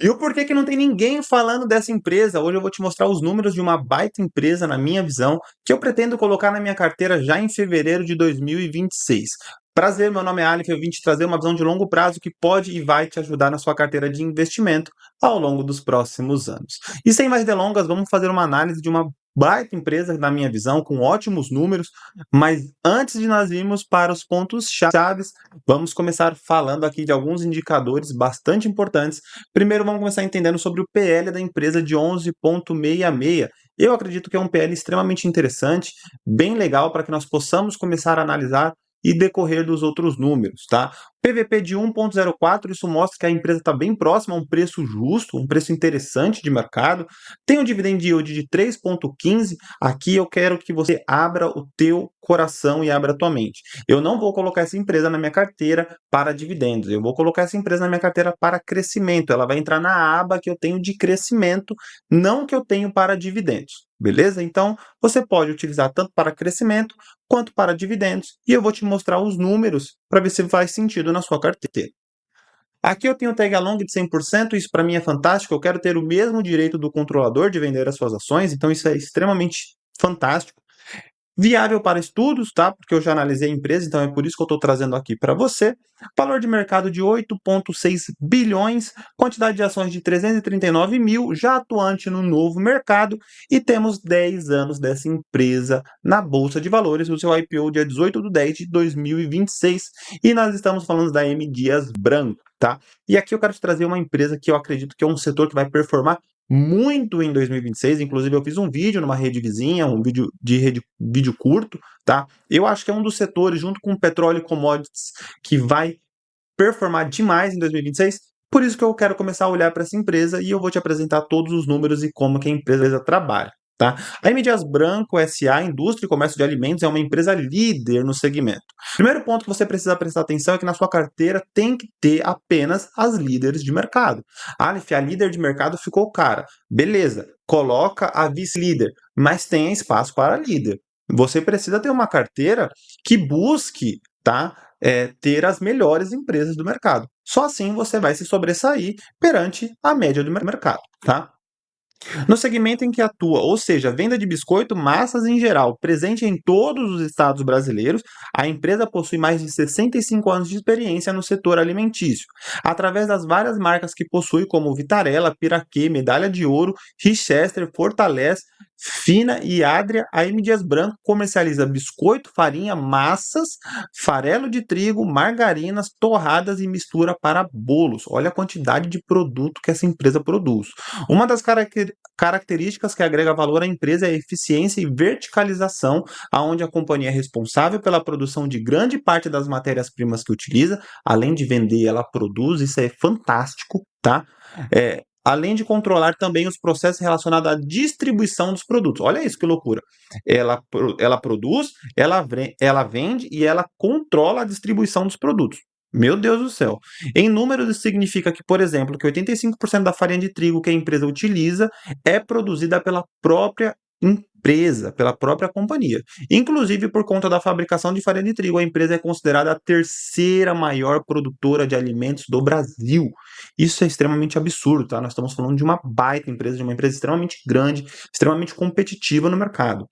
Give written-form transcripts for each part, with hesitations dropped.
E o porquê que não tem ninguém falando dessa empresa? Hoje eu vou te mostrar os números de uma baita empresa, na minha visão, que eu pretendo colocar na minha carteira já em fevereiro de 2026. Prazer, meu nome é Aleph, eu vim te trazer uma visão de longo prazo que pode e vai te ajudar na sua carteira de investimento ao longo dos próximos anos. E sem mais delongas, vamos fazer uma análise de uma baita empresa, na minha visão, com ótimos números, mas antes de nós irmos para os pontos chaves, vamos começar falando aqui de alguns indicadores bastante importantes. Primeiro, vamos começar entendendo sobre o PL da empresa de 11,66. Eu acredito que é um PL extremamente interessante, bem legal para que nós possamos começar a analisar e decorrer dos outros números, tá? PVP de 1,04, isso mostra que a empresa está bem próxima a um preço justo, um preço interessante de mercado. Tem um dividend yield de 3,15. Aqui eu quero que você abra o teu coração e abra a tua mente. Eu não vou colocar essa empresa na minha carteira para dividendos, eu vou colocar essa empresa na minha carteira para crescimento. Ela vai entrar na aba que eu tenho de crescimento, não que eu tenho para dividendos. Beleza? Então, você pode utilizar tanto para crescimento quanto para dividendos. E eu vou te mostrar os números para ver se faz sentido na sua carteira. Aqui eu tenho tag along de 100%, isso para mim é fantástico. Eu quero ter o mesmo direito do controlador de vender as suas ações, então isso é extremamente fantástico. Viável para estudos, tá? Porque eu já analisei a empresa, então é por isso que eu estou trazendo aqui para você. Valor de mercado de 8,6 bilhões, quantidade de ações de 339 mil, já atuante no novo mercado, e temos 10 anos dessa empresa na Bolsa de Valores, o seu IPO dia 18/10 de 2026, e nós estamos falando da M. Dias Branco, tá? E aqui eu quero te trazer uma empresa que eu acredito que é um setor que vai performar muito em 2026, inclusive eu fiz um vídeo numa rede vizinha, um vídeo de vídeo curto, tá? Eu acho que é um dos setores, junto com o petróleo e commodities, que vai performar demais em 2026, por isso que eu quero começar a olhar para essa empresa e eu vou te apresentar todos os números e como que a empresa trabalha. Tá? A M. Dias Branco S.A., Indústria e Comércio de Alimentos, é uma empresa líder no segmento. Primeiro ponto que você precisa prestar atenção é que na sua carteira tem que ter apenas as líderes de mercado. Aleph, a líder de mercado ficou cara. Beleza, coloca a vice-líder, mas tenha espaço para a líder. Você precisa ter uma carteira que busque, tá? Ter as melhores empresas do mercado. Só assim você vai se sobressair perante a média do mercado, tá? No segmento em que atua, ou seja, venda de biscoito, massas em geral, presente em todos os estados brasileiros, a empresa possui mais de 65 anos de experiência no setor alimentício, através das várias marcas que possui, como Vitarella, Piraquê, Medalha de Ouro, Richester, Fortaleza, Fina e Adria. A M. Dias Branco comercializa biscoito, farinha, massas, farelo de trigo, margarinas, torradas e mistura para bolos. Olha a quantidade de produto que essa empresa produz. Uma das características que agrega valor à empresa é a eficiência e verticalização, aonde a companhia é responsável pela produção de grande parte das matérias-primas que utiliza, além de vender, ela produz, isso é fantástico, tá? Além de controlar também os processos relacionados à distribuição dos produtos. Olha isso que loucura. Ela produz, ela vende e ela controla a distribuição dos produtos. Meu Deus do céu. Em números, isso significa que, por exemplo, que 85% da farinha de trigo que a empresa utiliza é produzida pela própria empresa, pela própria companhia. Inclusive, por conta da fabricação de farinha de trigo, a empresa é considerada a terceira maior produtora de alimentos do Brasil. Isso é extremamente absurdo, tá? Nós estamos falando de uma baita empresa, de uma empresa extremamente grande, extremamente competitiva no mercado.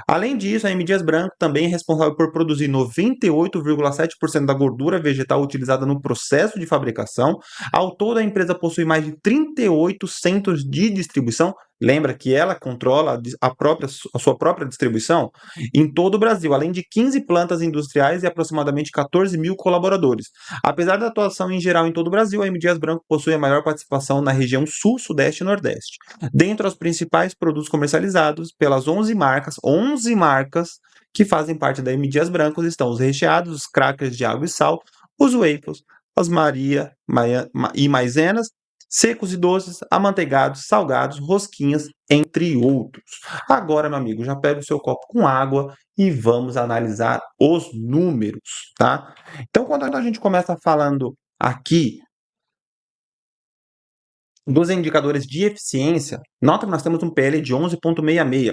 Além disso, a M. Dias Branco também é responsável por produzir 98,7% da gordura vegetal utilizada no processo de fabricação. Ao todo, a empresa possui mais de 38 centros de distribuição. Lembra que ela controla a sua própria distribuição em todo o Brasil, além de 15 plantas industriais e aproximadamente 14 mil colaboradores. Apesar da atuação em geral em todo o Brasil, a M. Dias Branco possui a maior participação na região Sul, Sudeste e Nordeste. Dentre os principais produtos comercializados pelas 11 marcas que fazem parte da M. Dias Branco estão os recheados, os crackers de água e sal, os waffles, as e maizenas, secos e doces, amanteigados, salgados, rosquinhas, entre outros. Agora, meu amigo, já pega o seu copo com água e vamos analisar os números, tá? Então, quando a gente começa falando aqui dos indicadores de eficiência, nota que nós temos um PL de 11,66.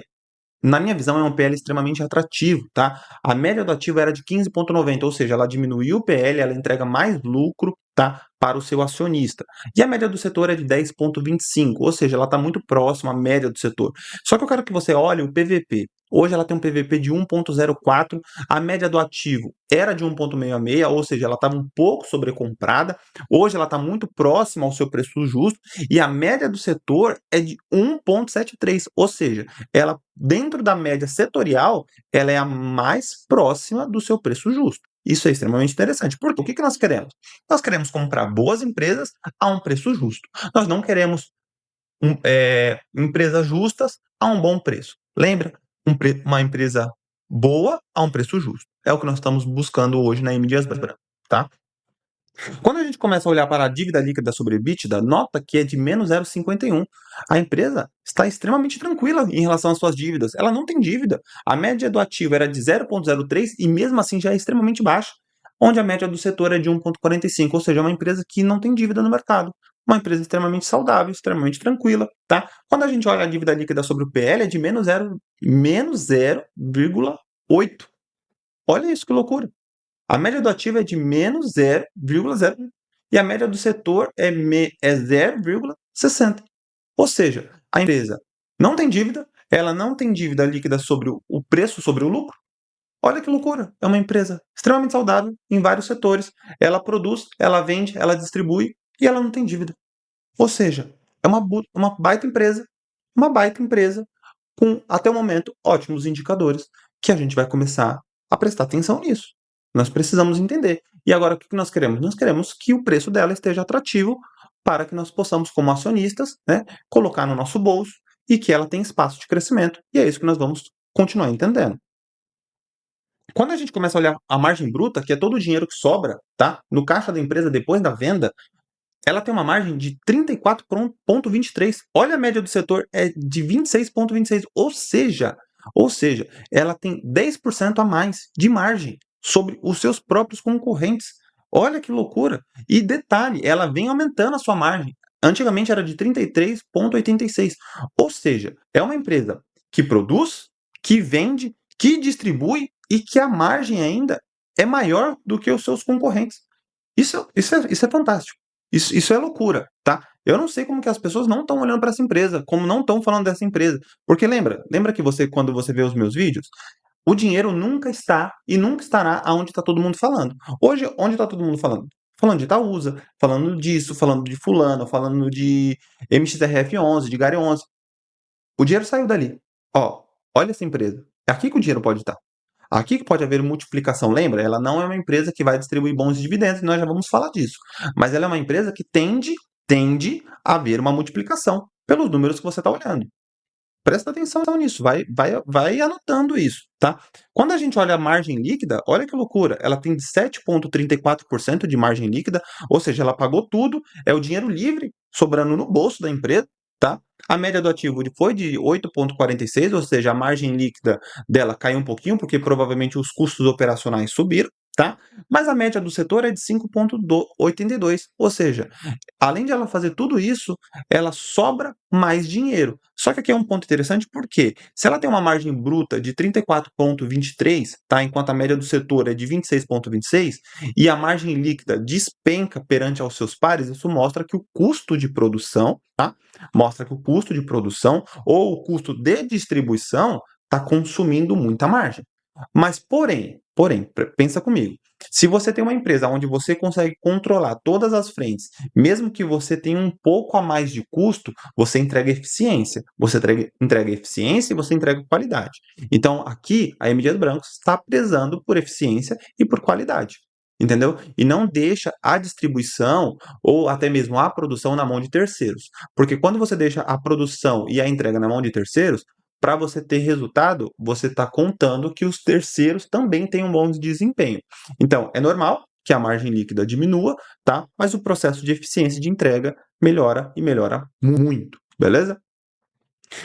Na minha visão, é um PL extremamente atrativo, tá? A média do ativo era de 15,90, ou seja, ela diminuiu o PL, ela entrega mais lucro tá? Para o seu acionista. E a média do setor é de 10,25, ou seja, ela está muito próxima à média do setor. Só que eu quero que você olhe o PVP. Hoje ela tem um PVP de 1,04, a média do ativo era de 1,66, ou seja, ela estava um pouco sobrecomprada. Hoje ela está muito próxima ao seu preço justo e a média do setor é de 1,73, ou seja, ela dentro da média setorial, ela é a mais próxima do seu preço justo. Isso é extremamente interessante. Porque o que nós queremos? Nós queremos comprar boas empresas a um preço justo. Nós não queremos empresas justas a um bom preço. Lembra? Uma empresa boa a um preço justo. É o que nós estamos buscando hoje na M. Dias Branco, tá? Quando a gente começa a olhar para a dívida líquida sobre EBITDA, nota que é de menos 0,51. A empresa está extremamente tranquila em relação às suas dívidas. Ela não tem dívida. A média do ativo era de 0,03 e mesmo assim já é extremamente baixa, onde a média do setor é de 1,45, ou seja, é uma empresa que não tem dívida no mercado. Uma empresa extremamente saudável, extremamente tranquila, tá? Quando a gente olha a dívida líquida sobre o PL, é de menos 0,8. Olha isso, que loucura. A média do ativo é de menos 0,01 e a média do setor é 0,60. Ou seja, a empresa não tem dívida, ela não tem dívida líquida sobre o preço sobre o lucro. Olha que loucura! É uma empresa extremamente saudável em vários setores. Ela produz, ela vende, ela distribui e ela não tem dívida. Ou seja, é uma baita empresa com, até o momento, ótimos indicadores que a gente vai começar a prestar atenção nisso. Nós precisamos entender. E agora, o que nós queremos? Nós queremos que o preço dela esteja atrativo para que nós possamos, como acionistas, né, colocar no nosso bolso e que ela tenha espaço de crescimento. E é isso que nós vamos continuar entendendo. Quando a gente começa a olhar a margem bruta, que é todo o dinheiro que sobra, tá, no caixa da empresa depois da venda, ela tem uma margem de 34,23. Olha a média do setor, é de 26,26. Ou seja, ela tem 10% a mais de margem sobre os seus próprios concorrentes. Olha que loucura! E detalhe, ela vem aumentando a sua margem. Antigamente era de 33,86. Ou seja, é uma empresa que produz, que vende, que distribui e que a margem ainda é maior do que os seus concorrentes. Isso é fantástico. Isso é loucura, tá? Eu não sei como que as pessoas não estão olhando para essa empresa, como não estão falando dessa empresa. Porque lembra que quando você vê os meus vídeos, o dinheiro nunca está e nunca estará aonde está todo mundo falando. Hoje, onde está todo mundo falando? Falando de Itaúsa, falando disso, falando de fulano, falando de MXRF11, de Gary 11. O dinheiro saiu dali. Ó, olha essa empresa. É aqui que o dinheiro pode estar. Aqui que pode haver multiplicação, lembra? Ela não é uma empresa que vai distribuir bons dividendos, nós já vamos falar disso. Mas ela é uma empresa que tende a haver uma multiplicação pelos números que você está olhando. Presta atenção nisso, vai anotando isso, tá? Quando a gente olha a margem líquida, olha que loucura, ela tem 7,34% de margem líquida, ou seja, ela pagou tudo, é o dinheiro livre sobrando no bolso da empresa, tá? A média do ativo foi de 8,46, ou seja, a margem líquida dela caiu um pouquinho, porque provavelmente os custos operacionais subiram, tá? Mas a média do setor é de 5,82, ou seja, além de ela fazer tudo isso, ela sobra mais dinheiro. Só que aqui é um ponto interessante porque se ela tem uma margem bruta de 34,23, tá, enquanto a média do setor é de 26,26 e a margem líquida despenca perante aos seus pares, isso mostra que o custo de produção, tá, mostra que o custo de produção ou o custo de distribuição está consumindo muita margem. Mas pensa comigo. Se você tem uma empresa onde você consegue controlar todas as frentes, mesmo que você tenha um pouco a mais de custo, você entrega eficiência. Você entrega eficiência e você entrega qualidade. Então, aqui, a M. Dias Branco está prezando por eficiência e por qualidade. Entendeu? E não deixa a distribuição ou até mesmo a produção na mão de terceiros. Porque quando você deixa a produção e a entrega na mão de terceiros, para você ter resultado, você está contando que os terceiros também têm um bom desempenho. Então, é normal que a margem líquida diminua, tá? Mas o processo de eficiência de entrega melhora e melhora muito, beleza?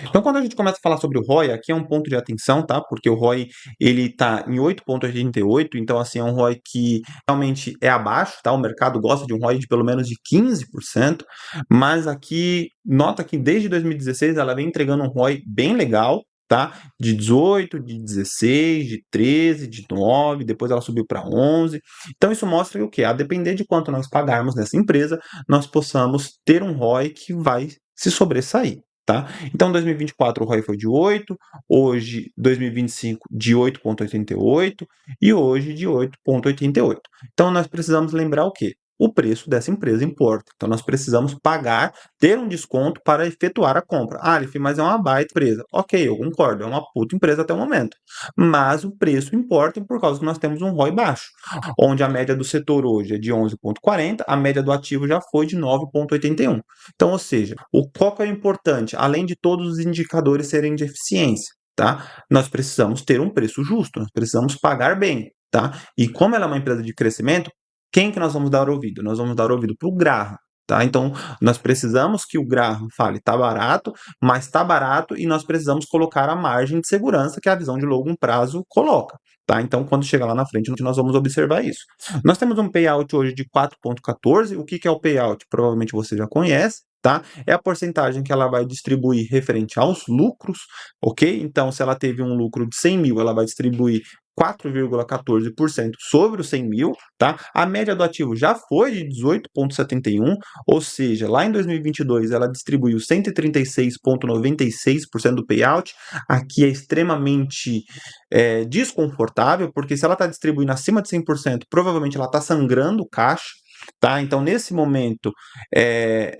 Então, quando a gente começa a falar sobre o ROI, aqui é um ponto de atenção, tá? Porque o ROI, ele tá em 8,88, então, assim, é um ROI que realmente é abaixo, tá? O mercado gosta de um ROI de pelo menos de 15%, mas aqui, nota que desde 2016 ela vem entregando um ROI bem legal, tá? De 18, de 16, de 13, de 9, depois ela subiu para 11. Então isso mostra que o quê? A depender de quanto nós pagarmos nessa empresa, nós possamos ter um ROI que vai se sobressair. Tá? Então, 2024 o ROI foi de 8, hoje, 2025, de 8,88 e hoje de 8,88. Então, nós precisamos lembrar o quê? O preço dessa empresa importa. Então, nós precisamos pagar, ter um desconto para efetuar a compra. Ah, Aleph, mas é uma baita empresa. Ok, eu concordo, é uma puta empresa até o momento. Mas o preço importa por causa que nós temos um ROI baixo, onde a média do setor hoje é de 11,40, a média do ativo já foi de 9,81. Então, ou seja, qual que é o importante? Além de todos os indicadores serem de eficiência, tá? Nós precisamos ter um preço justo, nós precisamos pagar bem, tá? E como ela é uma empresa de crescimento, quem que nós vamos dar ouvido? Nós vamos dar ouvido para o Graham, tá? Então, nós precisamos que o Graham fale, tá barato, mas tá barato e nós precisamos colocar a margem de segurança que a visão de longo prazo coloca, tá? Então, quando chegar lá na frente, nós vamos observar isso. Nós temos um payout hoje de 4,14. O que é o payout? Provavelmente você já conhece, tá? É a porcentagem que ela vai distribuir referente aos lucros, ok? Então, se ela teve um lucro de 100 mil, ela vai distribuir 4,14% sobre os 100 mil, tá? A média do ativo já foi de 18,71, ou seja, lá em 2022 ela distribuiu 136,96% do payout. Aqui é extremamente desconfortável, porque se ela está distribuindo acima de 100%, provavelmente ela está sangrando caixa, tá? Então, nesse momento,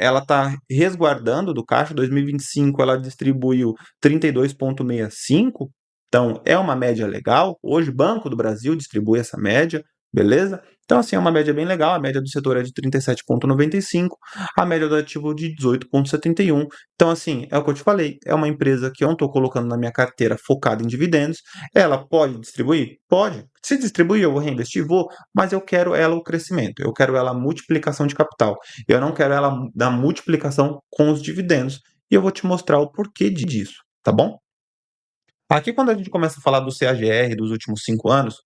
ela está resguardando do caixa. 2025 ela distribuiu 32,65%. Então, é uma média legal. Hoje, Banco do Brasil distribui essa média, beleza? Então, assim, é uma média bem legal. A média do setor é de 37,95, a média do ativo de 18,71. Então, assim, é o que eu te falei. É uma empresa que eu não estou colocando na minha carteira focada em dividendos. Ela pode distribuir? Pode. Se distribuir, eu vou reinvestir? Vou. Mas eu quero ela o crescimento. Eu quero ela a multiplicação de capital. Eu não quero ela da multiplicação com os dividendos. E eu vou te mostrar o porquê disso, tá bom? Aqui, quando a gente começa a falar do CAGR dos últimos 5 anos,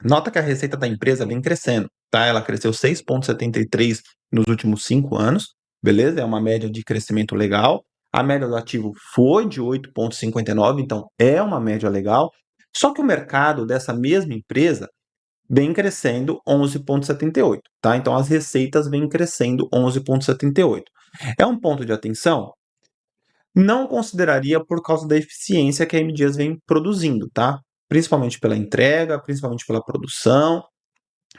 nota que a receita da empresa vem crescendo, tá? Ela cresceu 6,73 nos últimos 5 anos, beleza? É uma média de crescimento legal. A média do ativo foi de 8,59, então é uma média legal. Só que o mercado dessa mesma empresa vem crescendo 11,78, tá? Então as receitas vêm crescendo 11,78. É um ponto de atenção? Não consideraria por causa da eficiência que a M Dias vem produzindo, tá? Principalmente pela entrega, principalmente pela produção.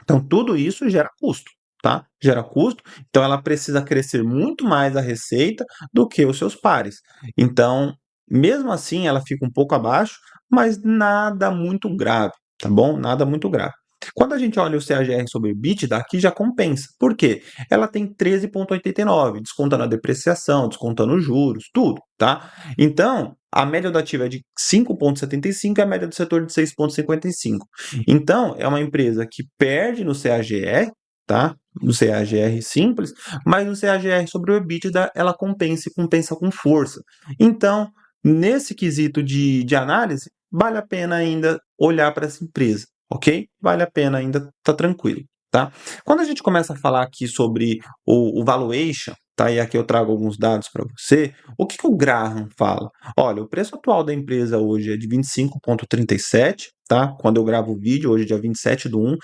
Então, tudo isso gera custo, tá? Gera custo. Então, ela precisa crescer muito mais a receita do que os seus pares. Então, mesmo assim, ela fica um pouco abaixo, mas nada muito grave, tá bom? Nada muito grave. Quando a gente olha o CAGR sobre o EBITDA, aqui já compensa. Por quê? Ela tem 13,89, descontando a depreciação, descontando os juros, tudo, tá? Então, a média do ativo é de 5,75 e a média do setor de 6,55. Então, é uma empresa que perde no CAGR, tá? No CAGR simples, mas no CAGR sobre o EBITDA ela compensa e compensa com força. Então, nesse quesito de análise, vale a pena ainda olhar para essa empresa, ok? Vale a pena ainda, tá tranquilo, tá? Quando a gente começa a falar aqui sobre o valuation, tá? E aqui eu trago alguns dados para você. O que o Graham fala? Olha, o preço atual da empresa hoje é de 25,37, tá? Quando eu gravo o vídeo, hoje é dia 27/1,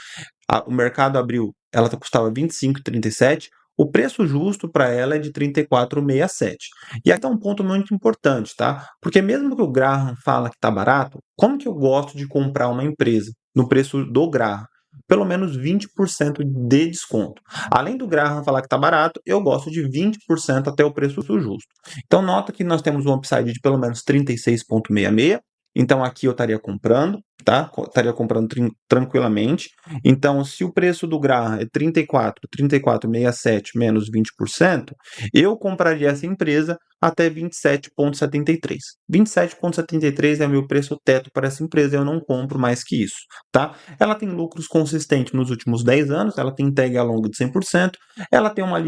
o mercado abriu, ela custava 25,37, o preço justo para ela é de 34,67. E aqui é um ponto muito importante, tá? Porque mesmo que o Graham fala que está barato, como que eu gosto de comprar uma empresa no preço do Graham? Pelo menos 20% de desconto. Além do Graham falar que está barato, eu gosto de 20% até o preço justo. Então, nota que nós temos um upside de pelo menos 36,66. Então, aqui eu estaria comprando, tá? Estaria comprando tranquilamente. Então, se o preço do Graham é 34,67 menos 20%, eu compraria essa empresa até 27,73. 27,73 é meu preço teto para essa empresa, eu não compro mais que isso, tá? Ela tem lucros consistentes nos últimos 10 anos, ela tem tag a longo de 100%, ela tem uma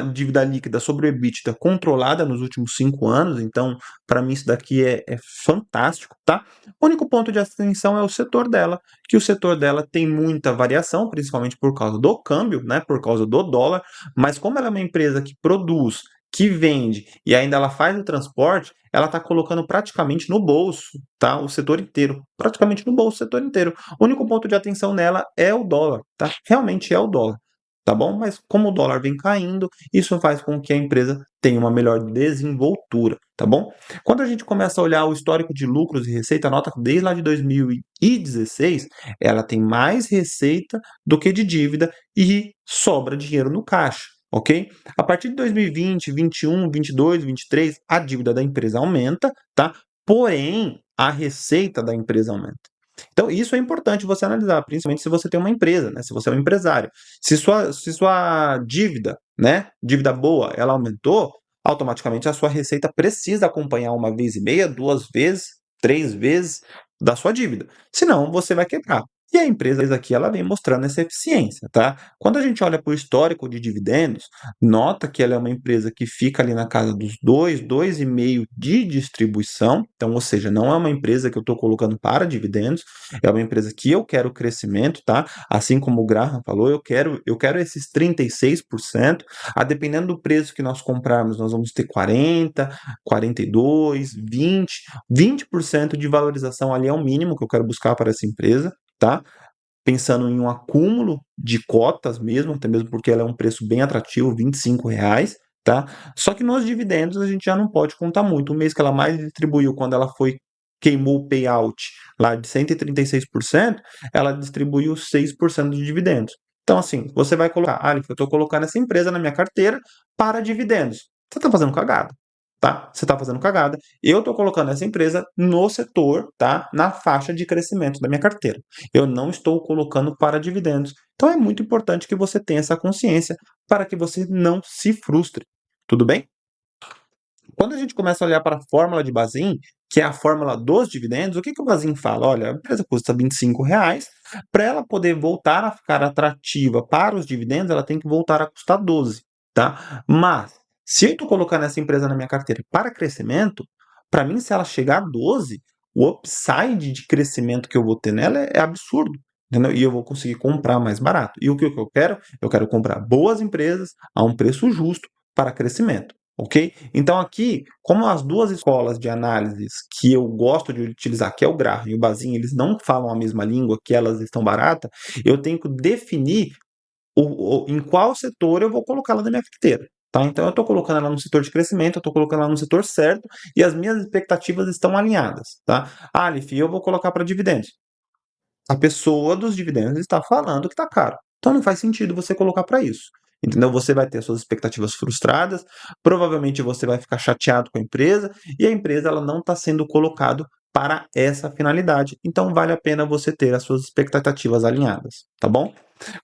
dívida líquida sobre o EBITDA controlada nos últimos 5 anos, então, para mim, isso daqui é fantástico, tá? O único ponto de atenção é o setor dela, que o setor dela tem muita variação, principalmente por causa do câmbio, né? Por causa do dólar, mas como ela é uma empresa que produz, que vende e ainda ela faz o transporte, ela está colocando praticamente no bolso, tá? O setor inteiro, praticamente no bolso o setor inteiro. O único ponto de atenção nela é o dólar, tá? Realmente é o dólar, tá bom? Mas como o dólar vem caindo, isso faz com que a empresa tenha uma melhor desenvoltura, tá bom? Quando a gente começa a olhar o histórico de lucros e receita, nota que desde lá de 2016, ela tem mais receita do que de dívida e sobra dinheiro no caixa, ok? A partir de 2020, 21, 22, 23, a dívida da empresa aumenta, tá? Porém, a receita da empresa aumenta. Então, isso é importante você analisar, principalmente se você tem uma empresa, né? Se você é um empresário. Se sua dívida, né? Dívida boa, ela aumentou, automaticamente a sua receita precisa acompanhar uma vez e meia, duas vezes, três vezes da sua dívida. Senão, você vai quebrar. E a empresa aqui ela vem mostrando essa eficiência, tá? Quando a gente olha para o histórico de dividendos, nota que ela é uma empresa que fica ali na casa dos 2, 2,5 de distribuição. Então, ou seja, não é uma empresa que eu estou colocando para dividendos, é uma empresa que eu quero crescimento, tá? Assim como o Graham falou, eu quero esses 36%. A dependendo do preço que nós comprarmos, nós vamos ter 40, 42, 20% de valorização ali é o mínimo que eu quero buscar para essa empresa, tá? Pensando em um acúmulo de cotas mesmo, até mesmo porque ela é um preço bem atrativo, R$ 25, tá? Só que nos dividendos a gente já não pode contar muito. O mês que ela mais distribuiu, quando ela queimou o payout lá de 136%, ela distribuiu 6% de dividendos. Então, assim, você vai colocar, eu estou colocando essa empresa na minha carteira para dividendos. Você está fazendo cagada, tá? Você está fazendo cagada. Eu estou colocando essa empresa no setor, tá? Na faixa de crescimento da minha carteira. Eu não estou colocando para dividendos. Então é muito importante que você tenha essa consciência para que você não se frustre. Tudo bem? Quando a gente começa a olhar para a fórmula de Bazin, que é a fórmula dos dividendos, o que, que o Bazin fala? Olha, a empresa custa R$ 25, para ela poder voltar a ficar atrativa para os dividendos, ela tem que voltar a custar 12, tá? Mas, se eu estou colocando essa empresa na minha carteira para crescimento, para mim, se ela chegar a 12, o upside de crescimento que eu vou ter nela é absurdo. Entendeu? E eu vou conseguir comprar mais barato. E o que eu quero? Eu quero comprar boas empresas a um preço justo para crescimento. Ok? Então aqui, como as duas escolas de análises que eu gosto de utilizar, que é o Graham e o Bazin, eles não falam a mesma língua, que elas estão baratas, eu tenho que definir em qual setor eu vou colocá-la na minha carteira. Tá? Então eu estou colocando ela no setor de crescimento, eu estou colocando ela no setor certo e as minhas expectativas estão alinhadas. Tá? Aleph, eu vou colocar para dividendos. A pessoa dos dividendos está falando que está caro. Então não faz sentido você colocar para isso. Entendeu? Você vai ter suas expectativas frustradas, provavelmente você vai ficar chateado com a empresa e a empresa ela não está sendo colocada para essa finalidade. Então vale a pena você ter as suas expectativas alinhadas, tá bom?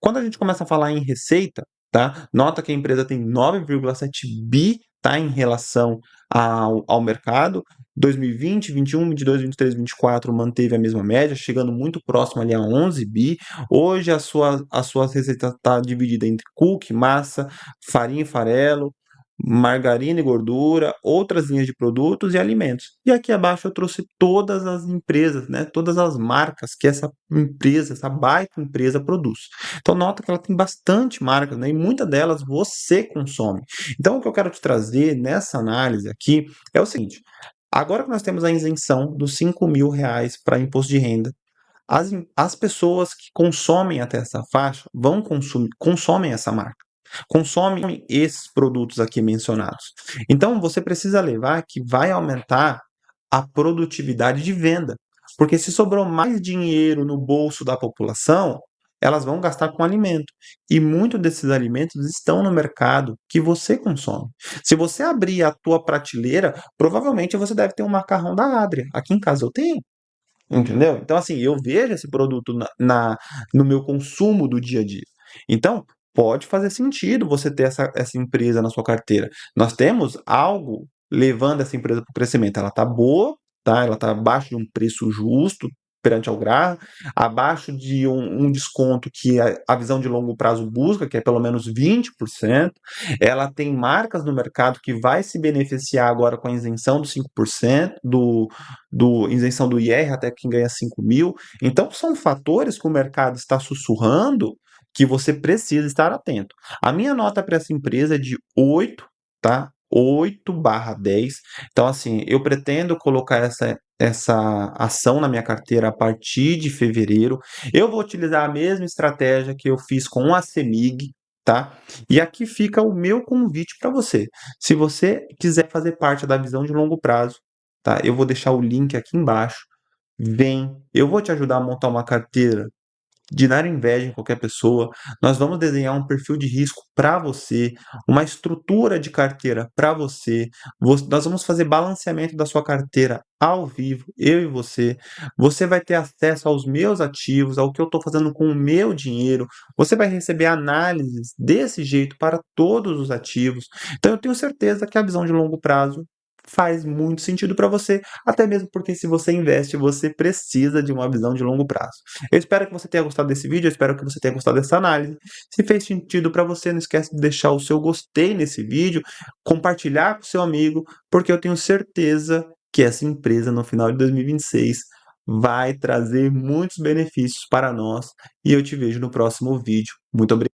Quando a gente começa a falar em receita, tá? Nota que a empresa tem 9,7 bi, tá, em relação ao mercado. 2020, 21, 22, 23, 24 manteve a mesma média, chegando muito próximo ali a 11 bi. Hoje a sua receita está dividida entre cookie, massa, farinha e farelo, margarina e gordura, outras linhas de produtos e alimentos. E aqui abaixo eu trouxe todas as empresas, né, todas as marcas que essa empresa, essa baita empresa produz. Então nota que ela tem bastante marcas, né, e muitas delas você consome. Então o que eu quero te trazer nessa análise aqui é o seguinte: agora que nós temos a isenção dos R$ 5.000 para imposto de renda, as pessoas que consomem até essa faixa consomem essa marca, consomem esses produtos aqui mencionados. Então você precisa levar que vai aumentar a produtividade de venda, porque se sobrou mais dinheiro no bolso da população, elas vão gastar com alimento. E muitos desses alimentos estão no mercado que você consome. Se você abrir a tua prateleira, provavelmente você deve ter um macarrão da Adria. Aqui em casa eu tenho. Entendeu? Então, assim, eu vejo esse produto no meu consumo do dia a dia. Então, pode fazer sentido você ter essa empresa na sua carteira. Nós temos algo levando essa empresa para o crescimento. Ela está boa, tá? Ela está abaixo de um preço justo perante ao Graham, abaixo de um desconto que a visão de longo prazo busca, que é pelo menos 20%. Ela tem marcas no mercado que vai se beneficiar agora com a isenção dos 5%, isenção do IR até quem ganha 5 mil. Então, são fatores que o mercado está sussurrando que você precisa estar atento. A minha nota para essa empresa é de 8, tá? 8/10. Então, assim, eu pretendo colocar essa ação na minha carteira a partir de fevereiro. Eu vou utilizar a mesma estratégia que eu fiz com a CEMIG, tá? E aqui fica o meu convite para você. Se você quiser fazer parte da visão de longo prazo, tá? Eu vou deixar o link aqui embaixo. Vem, eu vou te ajudar a montar uma carteira de dar inveja em qualquer pessoa. Nós vamos desenhar um perfil de risco para você, uma estrutura de carteira para você. Nós vamos fazer balanceamento da sua carteira ao vivo, eu e você. Você vai ter acesso aos meus ativos, ao que eu estou fazendo com o meu dinheiro. Você vai receber análises desse jeito para todos os ativos. Então, eu tenho certeza que a visão de longo prazo faz muito sentido para você, até mesmo porque se você investe, você precisa de uma visão de longo prazo. Eu espero que você tenha gostado desse vídeo, eu espero que você tenha gostado dessa análise. Se fez sentido para você, não esquece de deixar o seu gostei nesse vídeo, compartilhar com seu amigo, porque eu tenho certeza que essa empresa no final de 2026 vai trazer muitos benefícios para nós e eu te vejo no próximo vídeo. Muito obrigado.